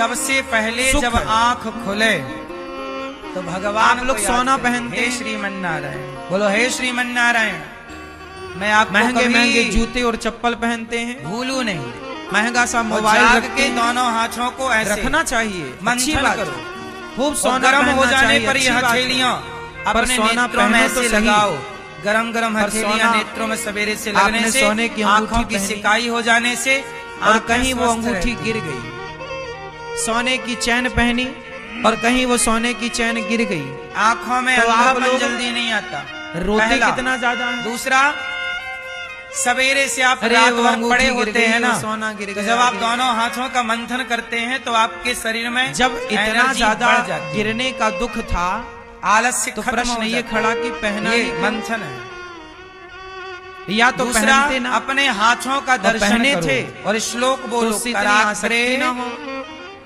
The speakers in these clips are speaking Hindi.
सबसे पहले जब आंख खुले तो भगवान आप लोग सोना पहनते हैं। श्रीमन्नारायण बोलो, हे श्रीमन्नारायण। मैं आप महंगे महंगे जूते और चप्पल पहनते हैं, भूलू नहीं। महंगा सा मोबाइल मोबाइल के दोनों हाथों को ऐसे रखना चाहिए, अच्छी मंथन बात करो। खूब सोना गरम हो पहनना जाने चाहिए, पर अच्छी ये बात है। हथेलियां पर अपने सोना नेत्रों में पहनो तो ऐसे सही। लगाओ। गरम गरम पर हथेलियां सोना नेत्रों में सवेरे से लगने आपने से सोने की अंगूठी आंखों की पहनी। सिकाई हो जाने से और आंखें कहीं वो स्वस्थ अंगूठी रहती। गिर गई, सोने की चैन पहनी और कहीं वो सोने की चैन गिर गई, आंखों में तो आप अंधापन लोग जल्दी नहीं आता। रोते पहला। कितना ज्यादा है। दूसरा, सवेरे से आप अरे रात वो भर अंगूठी पड़े गिर होते गई, हैं ना, वो सोना गिर तो गया, जब आप गिर दोनों हाथों का मंथन करते हैं तो आपके शरीर में जब इतना एनर्जी ज्यादा बढ़ जाती है। गिरने का दुख था आलस्य तो खत्म प्रश्न हो ये जाता खड़ा है। कि पहना ये ही क्यों? मंथन है। या तो दूसरा, पहनते ना, अपने हाथों का दर्शन पहने करो थे और श्लोक बोलो, तो उससे इतनी कराग्रे आसक्ति ना हो।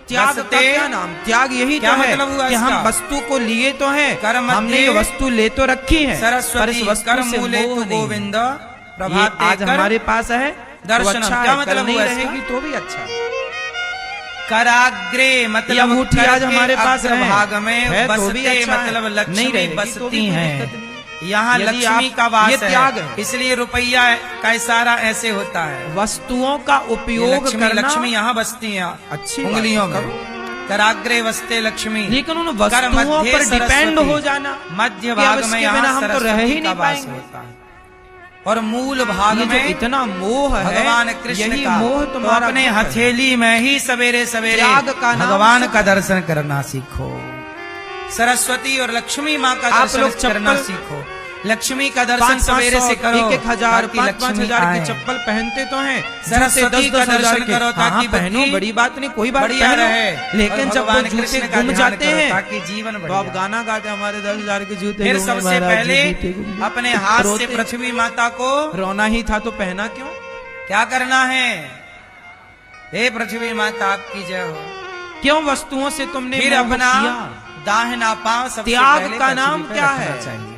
त्याग का बसते। क्या नाम? त्याग यही क्या तो है मतलब हुआ कि हम इसका? वस्तु को लिए तो हैं, कर्म हमने ये मध्य वस्तु ले तो रखी है, पर सरस्वती इस वस्तु कर से मूले मोह तु नहीं। गोविंद ये प्रभात आज देकर हमारे पास है दर्शनम। तो अच्छा क्या है, मतलब कल नहीं हुआ इसका? रहेगी तो भी अच्छा है। कराग्रे मतलब ये अंगूठी आज कर के हमारे पास है, भाग में है तो भी बसते अच्छा है, मतलब नहीं लक्ष्मी रहेगी तो भी बसती कोई हैं। दिक्कत नहीं। यहाँ यदि लक्ष्मी आप- का वास ये त्याग है। इसलिए रुपया का इशारा ऐसे होता है। वस्तुओं का ये उपयोग लक्ष्मी करना लक्ष्मी यहाँ बसती हैं अच्छी बात उंगलियों है, में। कराग्रे वसते लक्ष्मी, लेकिन उन कर वस्तुओं मध्य पर डिपेंड सरस्वती। हो जाना मध्य कि अब भाग इसके में बिना यहाँ हम तो रह सरस्वती ही का नहीं वास पाएंगे। होता है और मूल भाग ये जो में इतना मोह है, भगवान कृष्ण यही का। मोह तो तुम्हारा अपने दुख है। हथेली में ही सवेरे सवेरे त्याग का नाम भगवान सुख का दर्शन करना सीखो। सरस्वती और लक्ष्मी माँ का आप दर्शन लोग करना चप्पल सीखो। लक्ष्मी का दर्शन 500, सवेरे से करो, 1,000, ताकि 5,000 लक्ष्मी की आए। चप्पल पहनते तो हैं, सरस्वती जूते का 10,000 दर्शन के। करो ताकि हाँ, पहनो, बुद्धि बड़ी बात नहीं, कोई बात बढ़िया पहनो। रहे। लेकिन और जब वो भगवान जूते कृष्ण का गुम ध्यान जाते करो हैं ताकि जीवन तो बढ़िया। आप गाना गाते हैं, हमारे 10,000 के जूते फिर गुम गए, सबसे महाराज पहले जी, जूते गुम गए। अपने हाथ से रोते। पृथ्वी माता को रोना ही था तो पहना क्यों? क्या करना है? हे पृथ्वी माता आपकी जय हो। क्यों वस्तुओं से तुमने फिर मोह अपना किया? दाहिना पांव सबसे त्याग पहले का पृथ्वी नाम पे क्या रखना है? चाहिए।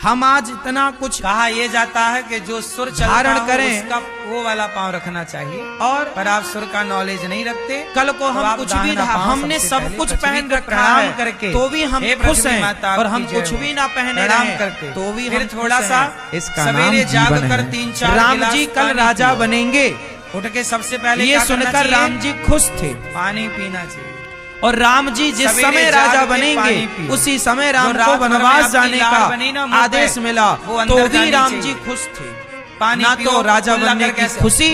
हम आज इतना कुछ कहा यह जाता है कि जो सुर चलता धारण हो, करें। उसका वो वाला पांव रखना चाहिए, और पर आप सुर का नॉलेज नहीं रखते। कल को तो हम आप कुछ भी दाहिना पांव हमने सबसे सब पहले कुछ पृथ्वी पहन को रखा प्रणाम है करके, तो भी हम हे खुश पृथ्वी हैं, माता और हम आपकी कुछ जय हो। भी ना पहने प्रणाम रहें, करके तो भी फिर हम थोड़ा खुश सा हैं। इसका सवेरे नाम जाग जीवन कर है। 3-4 राम गिलास जी कल पानी राजा पियो। बनेंगे, उठ के सबसे पहले ये क्या करना सुनकर चाहिए? राम जी खुश थे। पानी पीना चाहिए। और राम जी जिस सवेरे समय जाग राजा के बनेंगे पानी पियो। उसी समय जो राम रात को भर में वनवास आपकी जाने लाल का बनी ना मुंह पे, आदेश मिला, वो अंदर तो भी जानी राम चाहिए। जी खुश थे। पानी ना पियो, तो राजा कुल्ला बनने करके की ऐसे। खुशी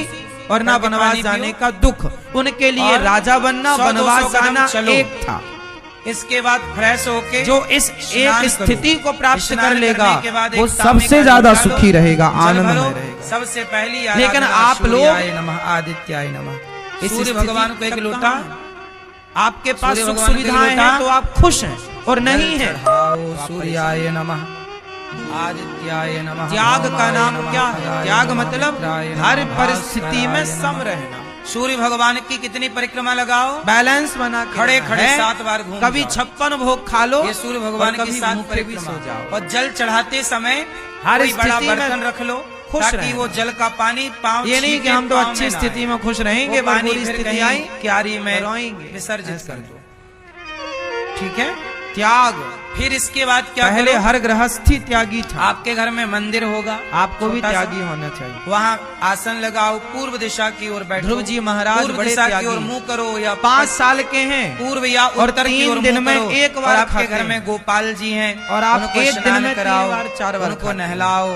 और ना करके वनवास पानी जाने पियो। का दुख, उनके लिए और राजा बनना 100-200 वनवास कदम जाना चलो। एक था। इसके बाद फ्रेश होके जो इस स्नान एक करो। स्थिति को प्राप्त स्नान कर लेगा करने के बाद वो एक तांबे सबसे का ज्यादा लोटा लो, सुखी रहेगा, जल आनंदमय भरो। रहेगा। सबसे पहली लेकिन आराधना आप लोग सूर्याय नमः आदित्याय नमः, इस सूर्य स्थिति भगवान को एक तक लोटा, कहाँ है? आपके पास सूर्य सुख भगवान को एक सुविधाएं लोटा, हैं तो आप खुश हैं, और नहीं है चढ़ाओ। सूर्याय नमः आदित्याय नमः। त्याग का वामाय नाम नमः, क्या है? खगाय त्याग नमः, मतलब मित्राय हर नमः, परिस्थिति में भास्कराय सम नमः। रहना, सूर्य भगवान की कितनी परिक्रमा लगाओ? बैलेंस बना के खड़े रहना खड़े है। 7 बार घूम कभी जाओ। 56 भोग खा लो, ये सूर्य भगवान और की कभी 7 मुंह पे भी परिक्रमा। सो जाओ। और जल चढ़ाते समय हर कोई बड़ा स्थिति में बर्तन रख लो खुश ताकि रहना। वो जल का पानी पाँव ये नहीं कि हम तो अच्छी स्थिति में खुश रहेंगे, पर बुरी स्थिति आई क्यारी में रोएंगे, विसर्जित ऐसा कर दो। ठीक है। त्याग। फिर इसके बाद क्या पहले करो? हर गृहस्थी त्यागी था, आपके घर में मंदिर होगा, आपको भी छोटा सा। त्यागी होना चाहिए। वहाँ आसन लगाओ, पूर्व दिशा की ओर बैठो। ध्रुव जी महाराज पूर्व बड़े दिशा की त्यागी, ओर मुंह करो या 5 साल के हैं पूर्व या और उत्तर की 3 ओर दिन मुंह में करो। एक और बार आपके खाते घर में हैं। गोपाल जी हैं, और आप उनको 1 दिन स्नान में 3 कराओ, बार 4 बार उनको खाते हैं। नहलाओ,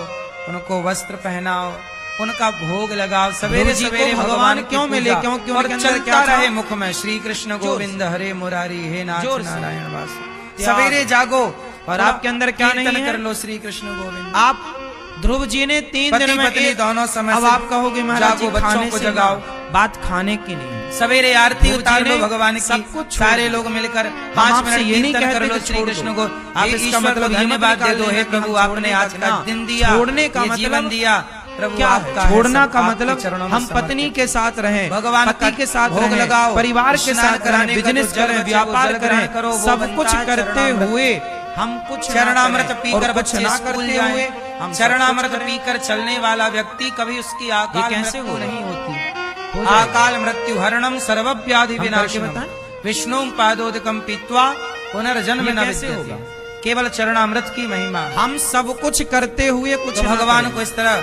उनको वस्त्र पहनाओ, उनका भोग लगाओ। सवेरे ध्रुव जी को सवेरे भगवान की क्यों मिले? पूजा। क्योंकि और उनके अंदर चलता क्या था? रहे मुख में श्री कृष्ण गोविंद हरे मुरारी, हे नाथ जोर से। नारायण वास। त्याग। सवेरे जागो और आपके अंदर क्या नहीं कीर्तन है? कर लो श्री कृष्ण गोविंद। आप ध्रुव जी ने 3 दिन पति में पत्नी दोनों समय अब से आप कहोगे महाराज जी जागो, बच्चों खाने को से जगाओ। ना, बात खाने की नहीं है। सवेरे आरती ध्रुव उतार जी लो ने भगवान की, सब कुछ छोड़ सारे दिया। लोग मिलकर हम 5 आपसे मिनट ये नहीं कीर्तन कर कहते लो कि श्री छोड़ कृष्ण दो। को। आप हे इसका ईश्वर मतलब को ये मत धन्यवाद दे निकाल दो, लेना हे कि प्रभु हम आपने छोड़ने आज का का ना। दिन दिया, छोड़ने का ये मतलब जीवन दिया प्रभु क्या आपका है? है, छोड़ना सब का आपके मतलब चरणों में हम समर्पित। पत्नी के साथ रहें, भगवान पति के साथ भोग रहें, लगाओ, परिवार के स्नान साथ कराने रहें, का जो बिजनेस जल करें, बचे वो व्यापार जल करें, ग्रहण करो, वो सब बनता कुछ है करते चरणामृत। हुए हम कुछ ना चरणामृत करें, पीकर और कुछ बच्चे ना स्कूल करते जाएं। हुए हम सब चरणामृत कुछ करें। पीकर चलने वाला व्यक्ति कभी उसकी ये अकाल कैसे मृत्यु हो नहीं होती। हो जाएगा। अकाल मृत्यु हरणम सर्वव्याधि हम करके विनाशनम। बताएं? विष्णु पादोदकम पीत्वा पुनर्जन्म ये न कैसे विद्यते। होगा? केवल चरणामृत की महिमा। हम सब कुछ करते हुए कुछ तो ना भगवान करें। को इस तरह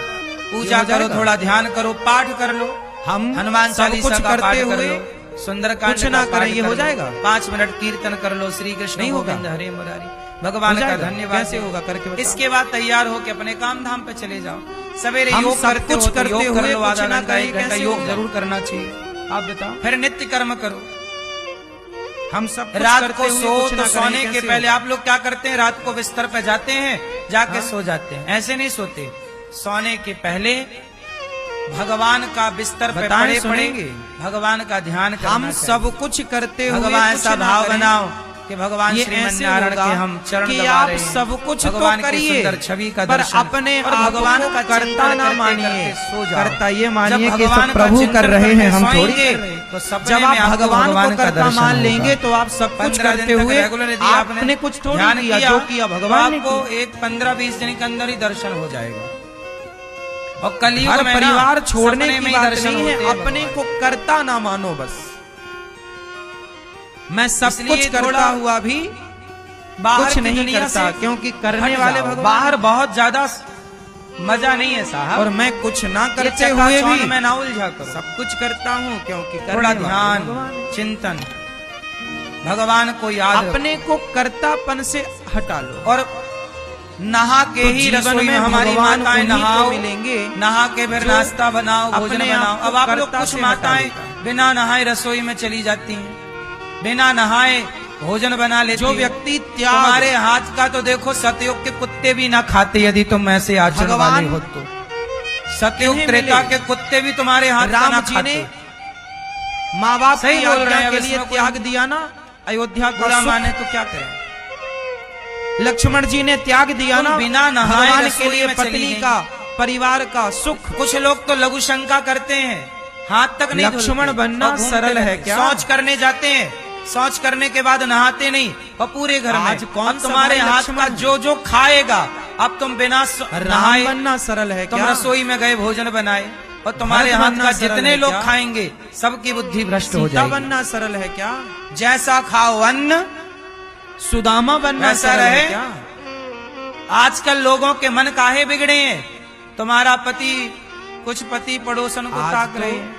पूजा हो करो, जाएगा? थोड़ा ध्यान करो, पाठ कर लो, हम हनुमान सब चालीसा कुछ का पाठ करते कर हुए लो, सुंदरकांड कुछ का ना पाठ करें, ये कर हो लो, जाएगा? 5 मिनट कीर्तन कर लो, श्री कृष्ण नहीं होगा। गोविंद हरे मुरारी, भगवान हो का जाएगा? धन्यवाद। कैसे होगा? करके बताओ। इसके बाद तैयार हो के अपने काम धाम पे चले जाओ। सवेरे हम योग सब करते कुछ हो तो करते योग कर हुए लो, कुछ आधा ना घंटा करें, 1 घंटा कैसे योग होगा? जरूर करना चाहिए। आप बताओ। फिर नित्य कर्म करो। हम सब कुछ रात करते को हुए सो कुछ तो ना करें, सोने के कैसे पहले होगा? आप लोग क्या करते हैं? रात को बिस्तर पे जाते हैं, जाके हाँ? सो जाते हैं। ऐसे नहीं सोते। सोने के पहले भगवान का बिस्तर पे बताएं, पड़े पड़े सुनेंगे? भगवान का ध्यान करना हम चाहिए। सब कुछ करते हुए भगवान कुछ ऐसा ना भाव करें। बनाओ कि भगवान ये श्रीमन ऐसे नारायण होगा के हम चरण कि दबा आप रहे हैं। सब कुछ तो भगवान की करिए, सुंदर छवि का पर दर्शन अपने और आप भगवान को का कर्ता चिंतन ना करते मानिए। करते सो जाओ। कर्ता ये जब मानिए कि भगवान सब का प्रभु चिंतन कर रहे करके हैं, हम सोएंगे, थोड़ी कर रहे हैं। तो सपने जब में आप आपको भगवान को का कर्ता दर्शन मान होगा। लेंगे तो आप सब कुछ 15 करते दिन तक हुए रेगुलर यदि आपने कुछ थोड़ी ध्यान किया, जो किया भगवान ने आपको किया। एक 15-20 दिन के अंदर ही दर्शन हो जाएगा। और कलयुग हर में ना परिवार छोड़ने सपने की में ही बात दर्शन नहीं होते है, हैं अपने भगवान। को कर्ता ना मानो बस। मैं सब इसलिए कुछ करता थोड़ा हुआ भी बाहर कुछ की नहीं दुनिया करता, से क्योंकि करने हट वाले जाओ। भगवान। बाहर बहुत ज्यादा मजा नहीं है साहब। और मैं कुछ ना ये करते हुए चकाचौंध भी में ना उलझा करो। सब कुछ करता हूँ, क्योंकि करने थोड़ा वाले ध्यान, भगवान हैं। चिंतन, भगवान को याद रखो। अपने को कर्तापन से हटा लो। और नहा के तो ही जीवन रसोई में में हमारी भगवान माताएं उन्हीं को नहाओ, मिलेंगे नहा के फिर जो नाश्ता बनाओ, भोजन अपने बनाओ। आप को अब आप लोग कर्ता कुछ से हटा माताएं देता। बिना नहाए रसोई में चली जाती हैं, बिना नहाए भोजन बना लेती जो हैं। व्यक्ति त्याग, तुम्हारे हाथ का तो देखो सतयुग के कुत्ते भी ना खाते यदि तुम ऐसे आचरण भगवान वाले हो तो। सतयुग इन्हें त्रेता मिले। के कुत्ते भी तुम्हारे हाथ का ना राम जी ने खाते। माँ बाप सही की बोल रहे आज्ञा हैं, के अब लिए इसमें कोई त्याग दिया ना, अयोध्या का बुरा सुख। माने तो क्या करें? लक्ष्मण जी ने त्याग दिया तुम ना, बिना नहाए भगवान के रसोई लिए में चली पत्नी गई। का, परिवार का सुख। कुछ लोग तो लघु शंका करते हैं, हाथ तक नहीं लक्ष्मण धुलते बनना और घूमते सरल है रहते। क्या? शौच करने जाते हैं, शौच करने के बाद नहाते नहीं और पूरे घर में। आज कौन अब सा तुम्हारे भाई हाथ लक्ष्मण का है? जो जो खाएगा, अब तुम बिना राम नहाए बनना सरल है तुम क्या? रसोई में गए, भोजन बनाए और तुम्हारे भरत हाथ बनना का सरल जितने है लोग क्या? खाएंगे सबकी बुद्धि भ्रष्ट हो सीता जाएगी। बनना सरल है क्या? जैसा खाओ अन्न सुदामा बनना वैसा सरल है रहे। क्या? आजकल लोगों के मन काहे बिगड़े हैं? तुम्हारा पति, कुछ पति पड़ोसन को आज ताक तो रहे हैं,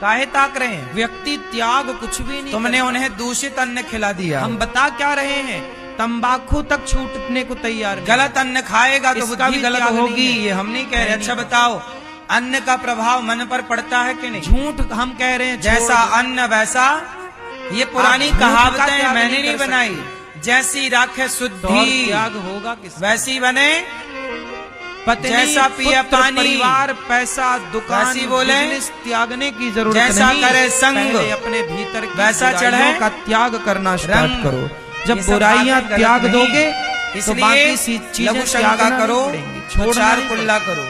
काहे ताक रहे हैं? व्यक्ति त्याग कुछ भी नहीं तुमने करता। उन्हें दूषित अन्न खिला दिया। हम बता क्या रहे हैं, तंबाकू तक छूटने को तैयार हैं। गलत अन्न खाएगा तो इसका बुद्धि भी गलत त्याग नहीं होगी, है। ये हम नहीं कह रहे। नहीं, अच्छा नहीं। बताओ, अन्न का प्रभाव मन पर पड़ता है कि नहीं? झूठ हम कह रहे हैं, जैसा छोड़ दो। अन्न वैसा, ये पुरानी झूठ का कहावतें त्याग मैंने नहीं नहीं कर बनाई। जैसी राखे तो और शुद्धि त्याग होगा किस? वैसी बने, पत्नी, जैसा पिए पुत्र, पानी, परिवार, पैसा, दुकान, वैसी बोले, बिजनेस त्यागने की जरूरत जैसा नहीं। करे संग, पहले अपने भीतर की वैसा बुराइयों चढ़े का त्याग करना स्टार्ट रंग। करो। ये जब सब बुराइयां बातें गलत त्याग नहीं। दोगे तो इसलिए बाकी चीजें लघु शंका त्यागना करो, नहीं पड़ेंगी, तो छोड़ना चार नहीं कुल्ला करो,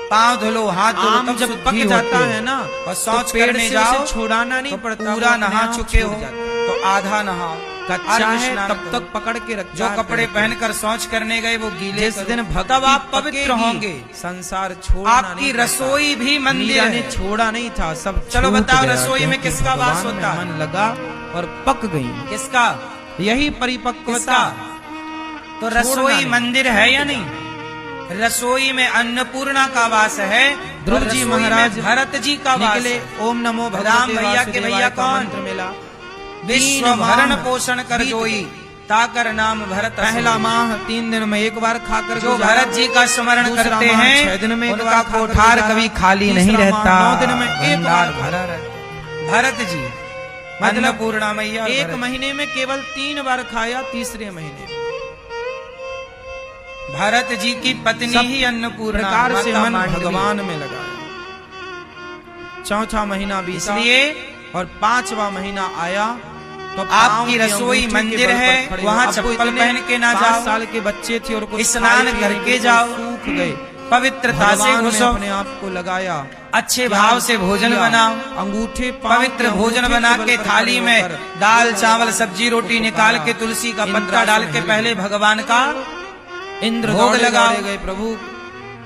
पांव धुलो, हाथ धुलो, आम तब जब शुद्धि पक होती जाता है ना, और तो शौच पेड़ करने से जाओ उसे छुड़ाना नहीं तो पड़ता, पूरा वो अपने नहा आप चुके छूट हो जाता है। तो आधा नहाओ, कच्चा अर्घ है स्नान तब करो। तक पकड़ के रखता जो है कपड़े पेड़ को। पहनकर शौच करने गए वो गीले जिस करो। दिन भक्ति तब आप पवित्र पकेगी, होंगे। संसार छोड़ना आपकी नहीं पड़ता। रसोई भी मंदिर मीरा ने है। छोड़ा नहीं था, सब चलो छूट बताओ, गया, रसोई में क्योंकि किसका वास भगवान में होता है? मन लगा और पक गई। किसका? यही परिपक्वता। किसका? तो छोड़ना रसोई नहीं। मंदिर है या नहीं? रसोई में अन्नपूर्णा का वास है। ध्रुव और जी रसोई में महाराज भरत जी का वास निकले, है। ओम नमो भगवते राम भैया के वासुदेवाय भैया का कौन? मंत्र मिला। विश्व 3 भरण माह पोषण कर बीत जोई, गए। ताकर नाम भरत पहला असोई। माह 3 दिन में एक बार खाकर जो गुजारा। भरत जी का स्मरण दूसरा करते माह हैं 6 दिन में एक उनका बार खाकर कोठार गुजारा। कभी खाली तीसरा नहीं माह रहता, 9 दिन में एक भंडार बार भरा रहता। भरत जी मतलब अन्नपूर्णा मैया और एक भरत। महीने में केवल 3 बार खाया, तीसरे महीने में। भरत जी की पत्नी सब ही अन्नपूर्णा प्रकार से माता मन मांडवी। भगवान में लगाया। चौथा महीना बीता इसलिए और 5वां महीना आया तो आपकी पाँव की रसोई अंगूठी के मंदिर बल पर है, खड़े वहाँ हो। अब वो चप्पल इतने पहन के ना 5 जाओ। साल के बच्चे थे और कुछ स्नान खाए पिए करके बिल्कुल जाओ। सूख गए। पवित्रता से भगवान ने घुसो, अपने आप को लगाया, अच्छे भाव से भोजन किया। बनाओ, अंगूठे पाँव पवित्र के भोजन अंगूठे बना बल के पर थाली खड़े में होकर दाल चावल सब्जी रोटी निकाल के तुलसी का पत्ता इंद्रासन डाल के हिल पहले गए। भगवान का इंद्र भोग दौड़े लगाओ। दौड़े गए, प्रभु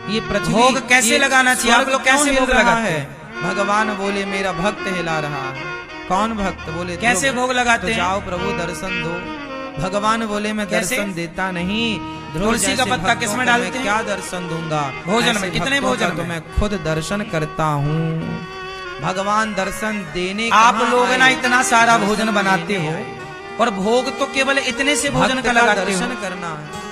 ये पृथ्वी भोग कैसे ये लगाना चाहिए? आप स्वर्ग लोग क्यों कैसे हिल भोग रहा लगाते है? हैं? भगवान बोले मेरा भक्त हिला रहा है। कौन भक्त? बोले कैसे ध्रुव। भोग लगाते तो हैं? जाओ प्रभु दर्शन दो। भगवान बोले मैं कैसे? दर्शन देता नहीं। ध्रुव तुलसी का जैसे पत्ता भक्तों किसमें को डालते मैं हैं? क्या दर्शन दूंगा? भोजन ऐसे में। कितने भक्तों भोजन का तो में? मैं खुद दर्शन करता हूँ। भगवान दर्शन देने आप कहाँ लोग ना आए? इतना सारा दर्शन भोजन बनाते देने हो आए। और भोग तो केवल इतने से भोजन भक्त का का लगाते दर्शन हो, करना है।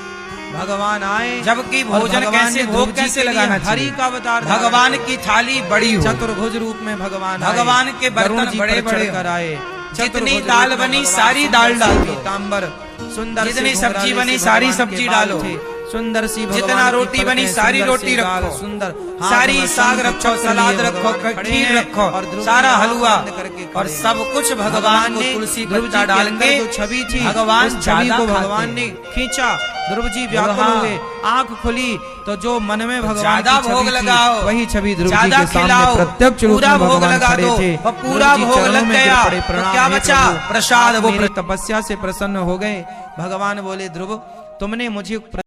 भगवान आए जबकि और भोजन भगवान कैसे ने भोग ध्रुव जी कैसे के लिए लगाना हरि चाहिए? का अवतार धारण भगवान किया। की थाली बड़ी हो, चतुर्भुज रूप में भगवान आए। भगवान के बर्तन वरुण जी पर बड़े-बड़े चढ़कर आए। जितनी चतुर्भुज दाल रूप में बनी भगवान सारी सुंदर दाल सी डाल दो, पीताम्बर, सुंदर से जितनी घुंघराले सब्जी से बनी भगवान सारी के सब्जी बाल डालो, थे। सुंदर सी जितना भगवान की रोटी बनी पलकें, सारी सुंदर रोटी से गाल, रखो, सुंदर सारी हाथ में साग शंख रखो, चक्र सलाद लिए रखो, भगवान खड़े खीर हैं रखो, और ध्रुव सारा जी हलवा हाथ बंद करके और खड़े हैं। सब कुछ भगवान को तुलसी ध्रुव जी पत्ता के डाल अंदर के जो छवि थी, भगवान उस छवि ज्यादा को खाते भगवान हैं। ने खींचा। ध्रुव जी व्याकुल हाँ। हो गए, आंख खुली तो जो मन में भगवान ज्यादा की छवि भोग थी, लगाओ, वही छवि ध्रुव जी ज्यादा के सामने खिलाओ, प्रत्यक्ष रूप पूरा में भोग भगवान लगा खड़े दो, थे। और पूरा ध्रुव जी भोग चरणों लग में गिर गया, पड़े, तो प्रणाम क्या हे बचा? प्रभु, प्रसाद। आप वो मेरी तपस्या से प्रसन्न हो गए। भगवान बोले ध्रुव तुमने मुझे